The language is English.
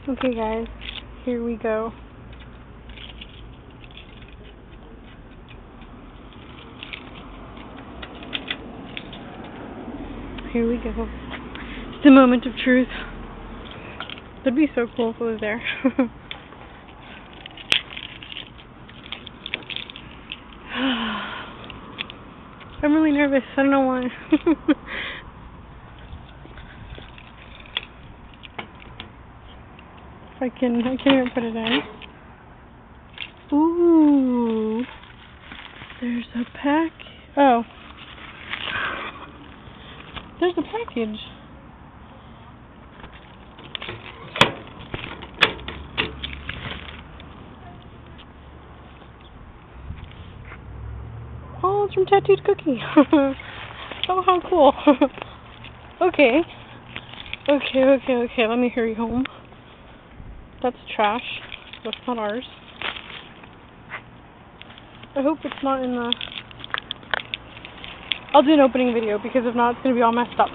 Okay guys, here we go. Here we go. It's the moment of truth. That'd be so cool if it was there. I'm really nervous. I don't know why. I can't even put it in. Ooh. There's a pack. Oh. There's a package. Oh, it's from Tattooed Cookie. Oh, how cool. Okay. Okay. Let me hurry home. That's trash. That's not ours. I hope it's not in the... I'll do an opening video because if not, it's going to be all messed up.